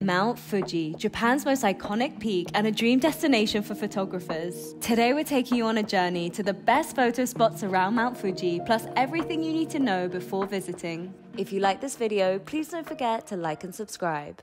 Mount Fuji, Japan's most iconic peak and a dream destination for photographers. Today we're taking you on a journey to the best photo spots around Mount Fuji, plus everything you need to know before visiting. If you like this video, please don't forget to like and subscribe.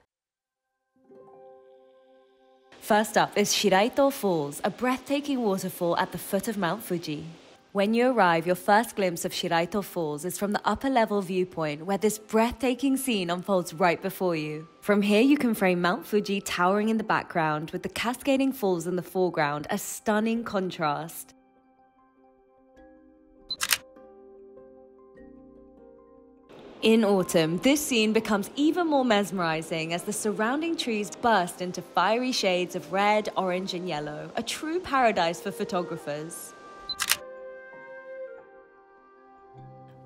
First up is Shiraito Falls, a breathtaking waterfall at the foot of Mount Fuji. When you arrive, your first glimpse of Shiraito Falls is from the upper-level viewpoint, where this breathtaking scene unfolds right before you. From here, you can frame Mount Fuji towering in the background, with the cascading falls in the foreground, a stunning contrast. In autumn, this scene becomes even more mesmerizing as the surrounding trees burst into fiery shades of red, orange, and yellow, a true paradise for photographers.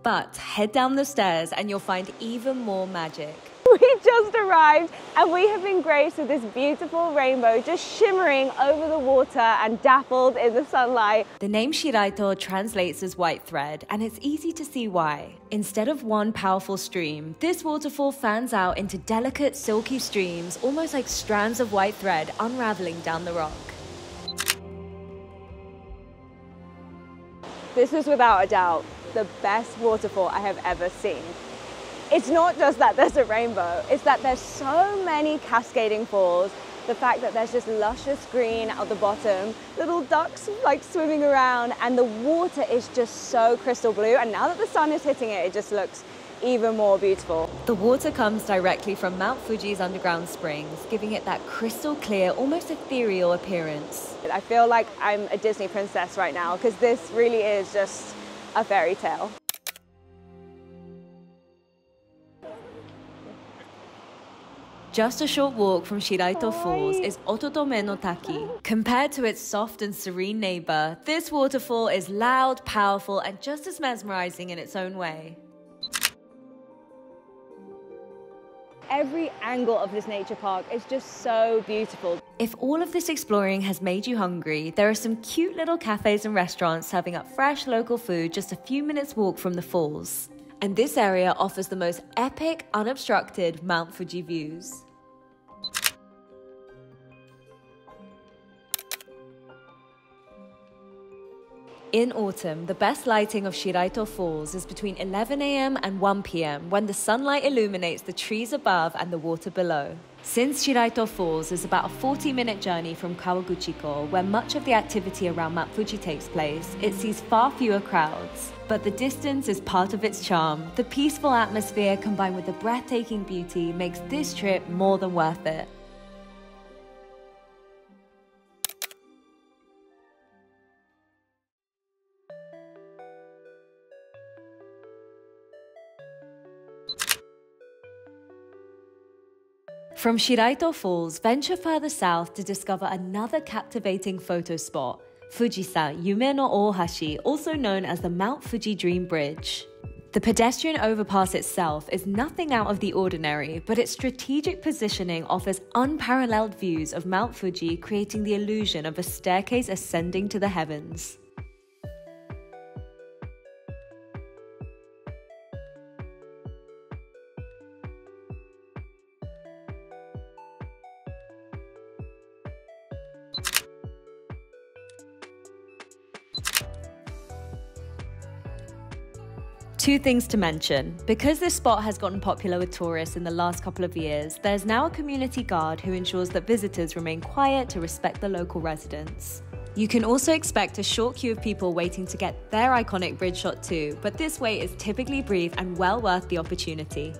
But head down the stairs and you'll find even more magic. We just arrived and we have been graced with this beautiful rainbow just shimmering over the water and dappled in the sunlight. The name Shiraito translates as white thread, and it's easy to see why. Instead of one powerful stream, this waterfall fans out into delicate silky streams, almost like strands of white thread unraveling down the rock. This is without a doubt the best waterfall I have ever seen. It's not just that there's a rainbow, it's that there's so many cascading falls, the fact that there's just luscious green at the bottom, little ducks like swimming around, and the water is just so crystal blue, and now that the sun is hitting it, it just looks even more beautiful. The water comes directly from Mount Fuji's underground springs, giving it that crystal clear, almost ethereal appearance. I feel like I'm a Disney princess right now, because this really is just a fairy tale. Just a short walk from Shiraito Falls is Ototome no Taki. Compared to its soft and serene neighbor, this waterfall is loud, powerful, and just as mesmerizing in its own way. Every angle of this nature park is just so beautiful. If all of this exploring has made you hungry, there are some cute little cafes and restaurants serving up fresh local food just a few minutes walk from the falls. And this area offers the most epic, unobstructed Mount Fuji views. In autumn, the best lighting of Shiraito Falls is between 11 AM and 1 PM when the sunlight illuminates the trees above and the water below. Since Shiraito Falls is about a 40-minute journey from Kawaguchiko, where much of the activity around Mount Fuji takes place, it sees far fewer crowds. But the distance is part of its charm. The peaceful atmosphere combined with the breathtaking beauty makes this trip more than worth it. From Shiraito Falls, venture further south to discover another captivating photo spot, Fujisan Yume no Ohashi, also known as the Mount Fuji Dream Bridge. The pedestrian overpass itself is nothing out of the ordinary, but its strategic positioning offers unparalleled views of Mount Fuji, creating the illusion of a staircase ascending to the heavens. Two things to mention. Because this spot has gotten popular with tourists in the last couple of years, there's now a community guard who ensures that visitors remain quiet to respect the local residents. You can also expect a short queue of people waiting to get their iconic bridge shot too, but this wait is typically brief and well worth the opportunity.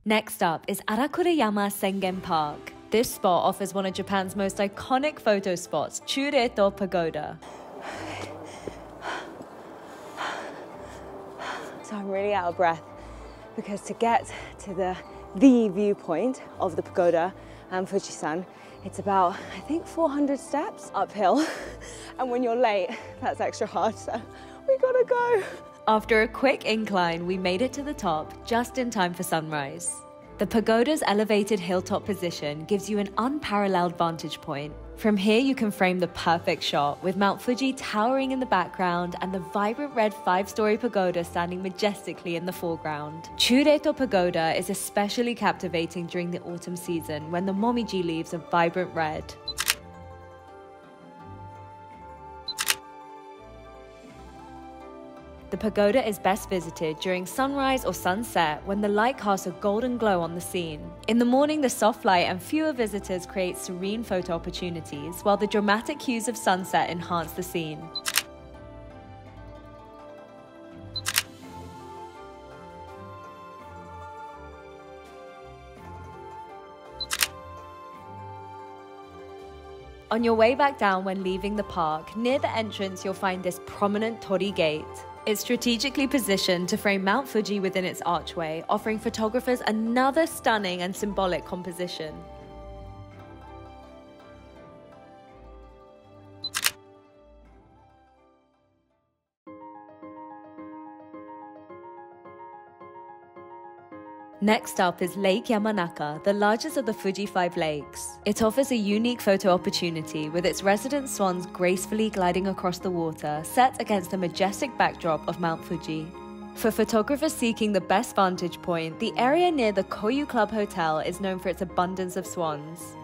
Next up is Arakurayama Sengen Park. This spot offers one of Japan's most iconic photo spots, Chureito Pagoda. So I'm really out of breath because to get to the viewpoint of the pagoda and Fujisan, it's about, I think, 400 steps uphill. And when you're late, that's extra hard, so we gotta go. After a quick incline, we made it to the top just in time for sunrise. The pagoda's elevated hilltop position gives you an unparalleled vantage point. From here you can frame the perfect shot, with Mount Fuji towering in the background and the vibrant red 5-story pagoda standing majestically in the foreground. Chureito Pagoda is especially captivating during the autumn season when the momiji leaves are vibrant red. The pagoda is best visited during sunrise or sunset when the light casts a golden glow on the scene. In the morning, the soft light and fewer visitors create serene photo opportunities, while the dramatic hues of sunset enhance the scene. On your way back down when leaving the park, near the entrance you'll find this prominent torii gate. It's strategically positioned to frame Mount Fuji within its archway, offering photographers another stunning and symbolic composition. Next up is Lake Yamanaka, the largest of the Fuji 5 lakes. It offers a unique photo opportunity with its resident swans gracefully gliding across the water, set against the majestic backdrop of Mount Fuji. For photographers seeking the best vantage point, the area near the Koyu Club Hotel is known for its abundance of swans.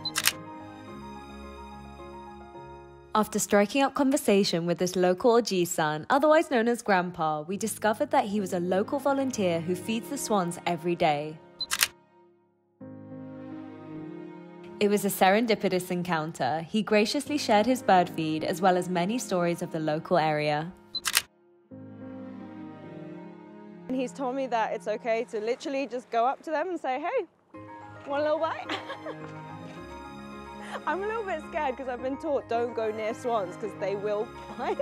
After striking up conversation with this local Oji-san, otherwise known as Grandpa, we discovered that he was a local volunteer who feeds the swans every day. It was a serendipitous encounter. He graciously shared his bird feed as well as many stories of the local area. And he's told me that it's okay to literally just go up to them and say, hey, want a little bite? I'm a little bit scared because I've been taught don't go near swans because they will bite.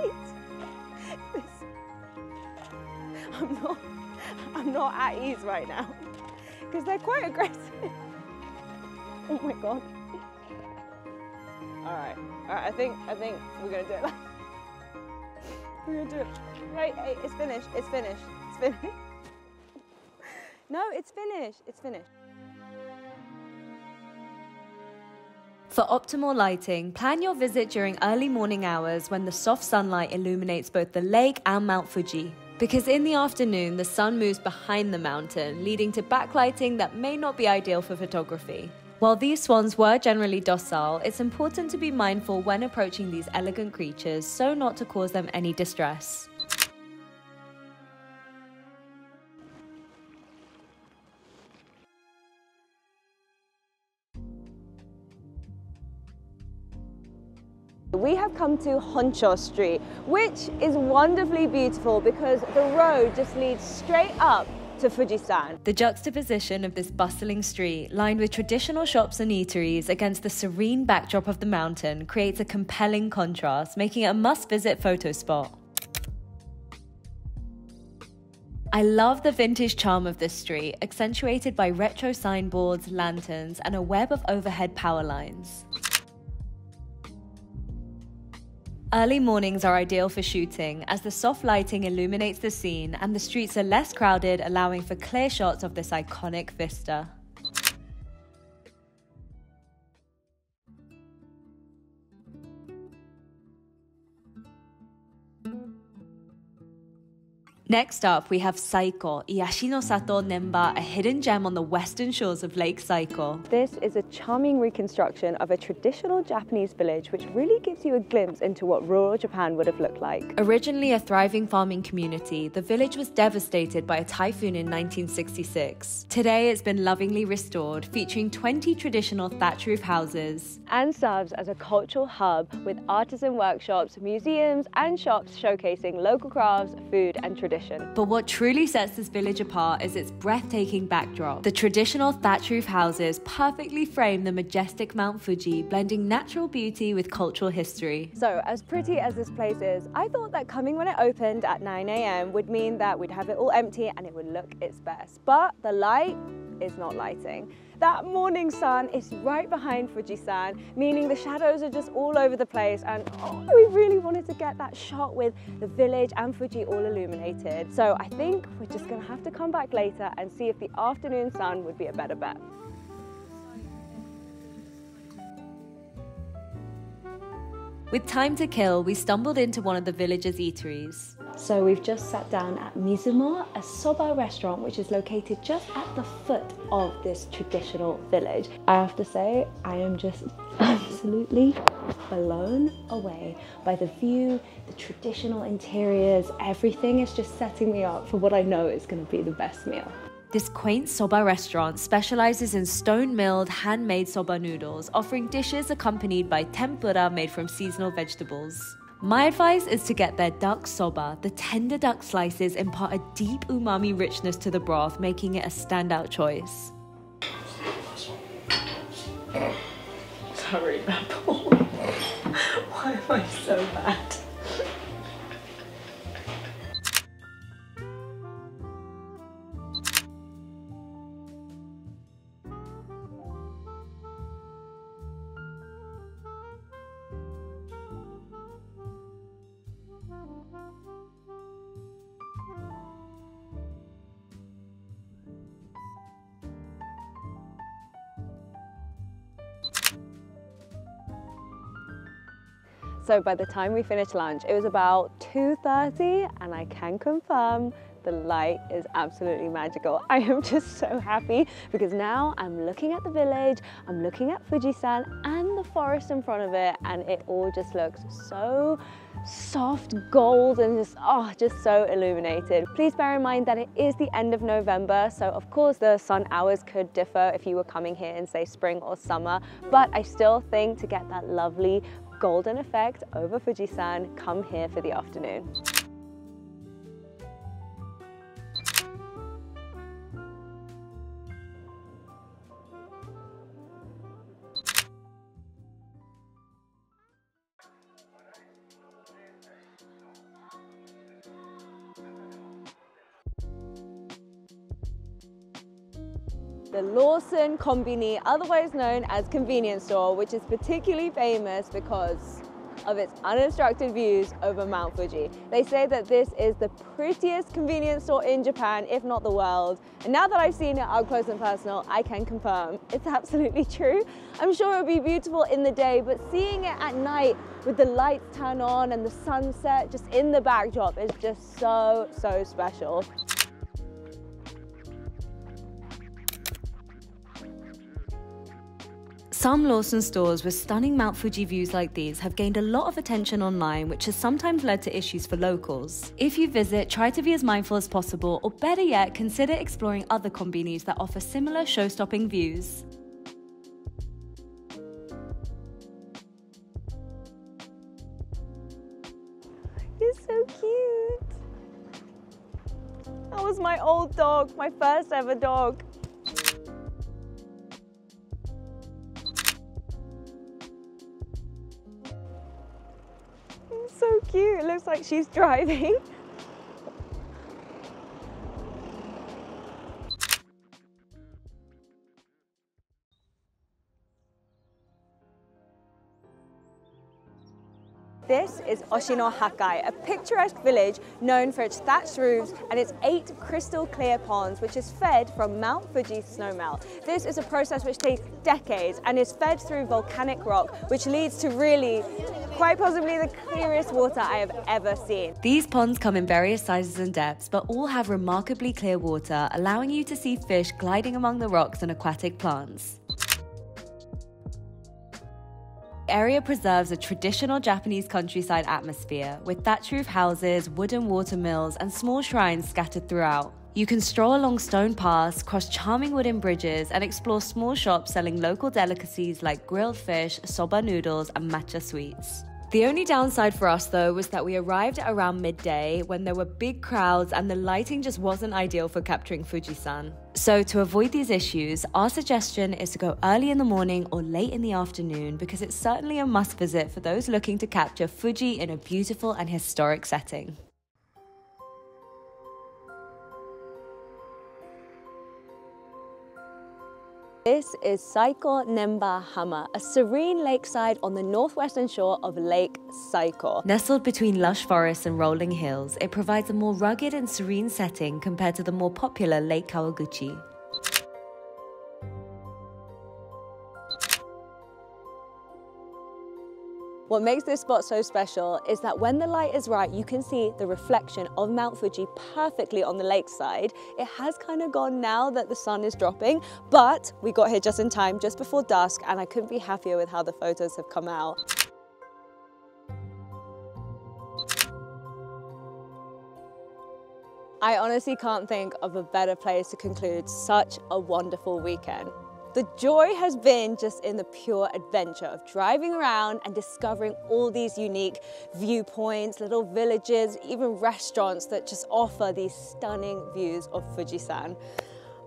I'm not at ease right now because they're quite aggressive. Oh my God. All right, I think we're gonna do it. We're gonna do it. Right, hey, it's finished. No, it's finished. For optimal lighting, plan your visit during early morning hours when the soft sunlight illuminates both the lake and Mount Fuji. Because in the afternoon, the sun moves behind the mountain, leading to backlighting that may not be ideal for photography. While these swans were generally docile, it's important to be mindful when approaching these elegant creatures so not to cause them any distress. We have come to Honcho Street, which is wonderfully beautiful because the road just leads straight up to Fujisan. The juxtaposition of this bustling street, lined with traditional shops and eateries against the serene backdrop of the mountain, creates a compelling contrast, making it a must-visit photo spot. I love the vintage charm of this street, accentuated by retro signboards, lanterns, and a web of overhead power lines. Early mornings are ideal for shooting, as the soft lighting illuminates the scene and the streets are less crowded, allowing for clear shots of this iconic vista. Next up, we have Saiko, Iyashi-No-Sato Nenba, a hidden gem on the western shores of Lake Saiko. This is a charming reconstruction of a traditional Japanese village which really gives you a glimpse into what rural Japan would have looked like. Originally a thriving farming community, the village was devastated by a typhoon in 1966. Today it's been lovingly restored, featuring 20 traditional thatch roof houses. And serves as a cultural hub with artisan workshops, museums and shops showcasing local crafts, food and tradition. But what truly sets this village apart is its breathtaking backdrop. The traditional thatch roof houses perfectly frame the majestic Mount Fuji, blending natural beauty with cultural history. So, as pretty as this place is, I thought that coming when it opened at 9 AM would mean that we'd have it all empty and it would look its best. But the light is not lighting. That morning sun is right behind Fujisan, meaning the shadows are just all over the place, and we really wanted to get that shot with the village and Fuji all illuminated. So I think we're just gonna have to come back later and see if the afternoon sun would be a better bet. With time to kill, we stumbled into one of the village's eateries. So we've just sat down at Mizumo, a soba restaurant which is located just at the foot of this traditional village. I have to say, I am just absolutely blown away by the view, the traditional interiors. Everything is just setting me up for what I know is going to be the best meal. This quaint soba restaurant specializes in stone-milled, handmade soba noodles, offering dishes accompanied by tempura made from seasonal vegetables. My advice is to get their duck soba. The tender duck slices impart a deep umami richness to the broth, making it a standout choice. Sorry, Rebel. Why am I so bad? So by the time we finished lunch, it was about 2:30, and I can confirm the light is absolutely magical. I am just so happy because now I'm looking at the village, I'm looking at Fuji-san and the forest in front of it, and it all just looks so soft gold and just so illuminated. Please bear in mind that it is the end of November, so of course the sun hours could differ if you were coming here in, say, spring or summer, but I still think to get that lovely golden effect over Fuji-san, come here for the afternoon. The Lawson Konbini, otherwise known as convenience store, which is particularly famous because of its unobstructed views over Mount Fuji. They say that this is the prettiest convenience store in Japan, if not the world. And now that I've seen it up close and personal, I can confirm it's absolutely true. I'm sure it would be beautiful in the day, but seeing it at night with the lights turn on and the sunset just in the backdrop is just so, so special. Some Lawson stores with stunning Mount Fuji views like these have gained a lot of attention online, which has sometimes led to issues for locals. If you visit, try to be as mindful as possible, or better yet, consider exploring other konbinis that offer similar show-stopping views. You're so cute. That was my old dog, my first ever dog. So cute, it looks like she's driving. This is Oshino Hakkai, a picturesque village known for its thatched roofs and its 8 crystal clear ponds, which is fed from Mount Fuji's snowmelt. This is a process which takes decades and is fed through volcanic rock, which leads to really, quite possibly the clearest water I have ever seen. These ponds come in various sizes and depths, but all have remarkably clear water, allowing you to see fish gliding among the rocks and aquatic plants. The area preserves a traditional Japanese countryside atmosphere, with thatch roof houses, wooden water mills, and small shrines scattered throughout. You can stroll along stone paths, cross charming wooden bridges, and explore small shops selling local delicacies like grilled fish, soba noodles, and matcha sweets. The only downside for us, though, was that we arrived at around midday when there were big crowds and the lighting just wasn't ideal for capturing Fuji-san. So to avoid these issues, our suggestion is to go early in the morning or late in the afternoon, because it's certainly a must visit for those looking to capture Fuji in a beautiful and historic setting. This is Saiko Nenba Hama, a serene lakeside on the northwestern shore of Lake Saiko. Nestled between lush forests and rolling hills, it provides a more rugged and serene setting compared to the more popular Lake Kawaguchi. What makes this spot so special is that when the light is right, you can see the reflection of Mount Fuji perfectly on the lakeside. It has kind of gone now that the sun is dropping, but we got here just in time, just before dusk, and I couldn't be happier with how the photos have come out. I honestly can't think of a better place to conclude such a wonderful weekend. The joy has been just in the pure adventure of driving around and discovering all these unique viewpoints, little villages, even restaurants that just offer these stunning views of Fujisan.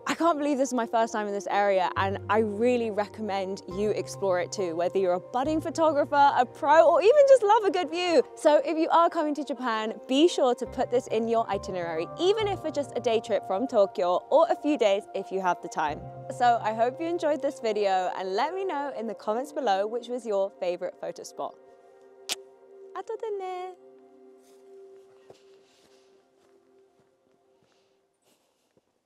I can't believe this is my first time in this area, and I really recommend you explore it too, whether you're a budding photographer, a pro, or even just love a good view. So if you are coming to Japan, be sure to put this in your itinerary, even if it's just a day trip from Tokyo or a few days if you have the time. So I hope you enjoyed this video, and let me know in the comments below which was your favorite photo spot. 後でね。